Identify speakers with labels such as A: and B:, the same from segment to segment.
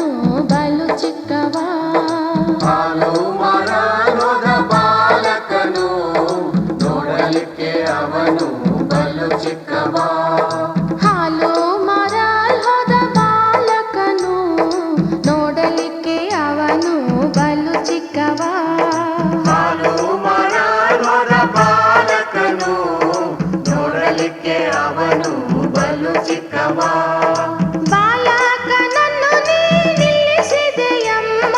A: ಅವನು ಬಲು ಚಿಕ್ಕವ.
B: ಹಾಲು ಮಾರಾಟದ ಬಾಲಕನು ನೋಡಲಿಕ್ಕೆ ಅವನು ಬಲು ಚಿಕ್ಕವ.
A: ಹಾಲು ಮಾರಾಟದ ಬಾಲಕನು ನೋಡಲಿಕ್ಕೆ ಅವನು ಬಲು ಚಿಕ್ಕವ.
B: ಹಾಲು ಮಾರಾಟದ ಬಾಲಕನು ನೋಡಲಿಕ್ಕೆ ಅವನು ಬಲು ಚಿಕ್ಕವ.
A: ಬಾಲಕನನ್ನು ನೀ ನಿಲ್ಲಿಸಿದೆಯಮ್ಮ,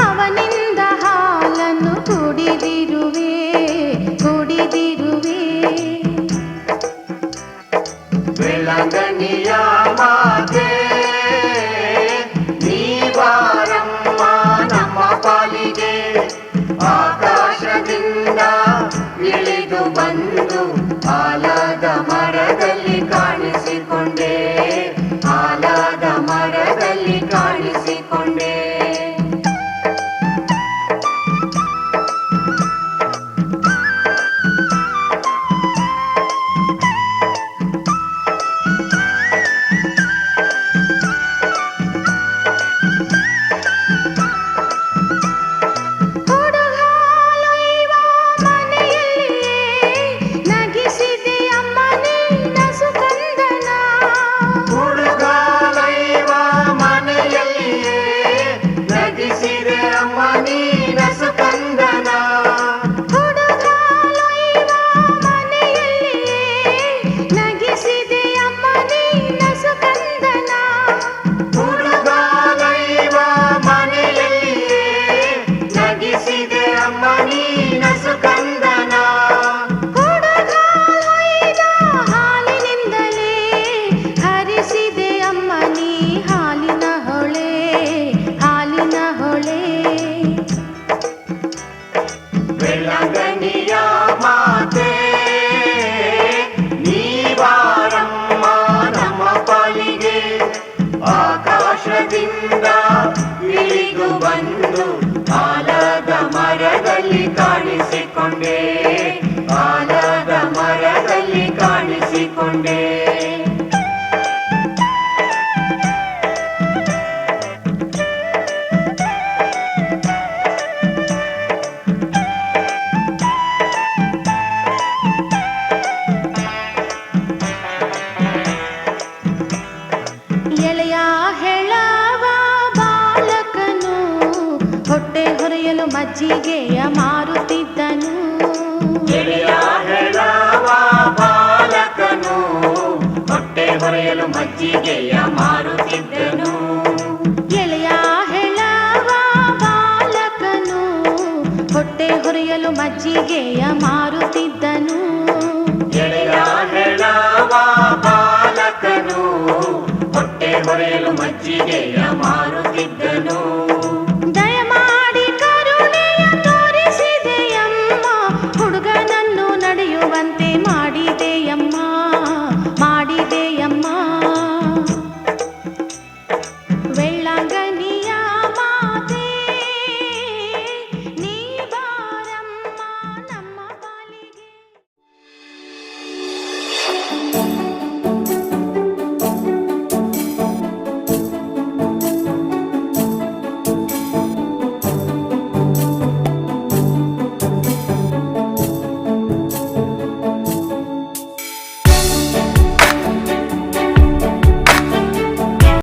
A: ಅವನಿಂದ ಹಾಲನ್ನು ಕುಡಿದಿರುವೆ ಕುಡಿದಿರುವೆ.
B: ಬೆಳಗನಿಯ ಮಾತೆ ನೀ ಬಾರಮ್ಮ ನಮ್ಮ ಪಾಲಿಗೆ. ಆಕಾಶದಿಂದ ಇಳಿದು ಬಂದು ಆಲದ ಮರದಲ್ಲಿ ಕಾಣಿಸಿಕೊಂಡೆ, ಆಲದ ಮರದಲ್ಲಿ ಕಾಣಿಸಿಕೊಂಡೆ.
A: ಹುಡುಗಾಲೊಯ್ಯುವ ಮನೆಯಲ್ಲಿಯೇ ನಗಿಸಿದೆ ಅಮ್ಮನೇ ನಸುಕಂದನ.
B: ಹುಡುಗಾಲೈವ ಮನೆಯಲ್ಲಿಯೇ ನಗಿಸಿದೆ ಅಮ್ಮ ನೀನಸು ಕಂದನ.
A: ಹುಡುಗಾಲೊಯ್ಯುವ ಮನೆಯಲ್ಲಿಯೇ ನಗಿಸಿದೆ ಅಮ್ಮನೇ ನಸುಕಂದನ.
B: ಹುಡುಗಾಲೈವ ಮನೆಯಲ್ಲಿಯೇ ನಗಿಸಿದೆ ಅಮ್ಮ ನೀನಸು ಕಂದನ.
A: ಹುಡುಗಾಲೊಯ್ದ ಹಾಲಿನಿಂದಲೇ ಹರಿಸಿದೆ ಅಮ್ಮನೇ ಹಾಲಿನ ಹೊಳೆ ಹಾಲಿನ ಹೊಳೆ.
B: ಬೆಳಗನಿಯ ಮಾತೆ ನೀ ಬಾರಮ್ಮ ನಮ್ಮ ಪಾಲಿಗೆ. ಆಕಾಶದಿಂದ ಇಳಿದು ಬಂದು ಆಲದ ಮರದಲ್ಲಿ ಕಾಣಿಸಿಕೊಂಡೆ, ಆಲದ ಮರದಲ್ಲಿ ಕಾಣಿಸಿಕೊಂಡೆ.
A: ಎಳೆಯ ಹೆಳವ ಬಾಲಕನು ಹೊಟ್ಟೆ ಹೊರೆಯಲು ಮಜ್ಜಿಗೆಯ ಮಾರುತ್ತಿದ್ದನು.
B: ಎಳೆಯ ಹೆಳವ ಬಾಲಕನು ಹೊಟ್ಟೆ ಹೊರೆಯಲು ಮಜ್ಜಿಗೆಯ ಮಾರುತ್ತಿದ್ದನು.
A: ಎಳೆಯ ಹೆಳವ ಬಾಲಕನು ಹೊಟ್ಟೆ ಹೊರೆಯಲು ಮಜ್ಜಿಗೆಯ ಮಾರುತ್ತಿದ್ದನು.
B: ಎಳೆಯ ಹೆಳವ ಬಾಲಕನು ಹೊಟ್ಟೆ ಹೊರೆಯಲು ಮಜ್ಜಿಗೆಯ ಮಾರು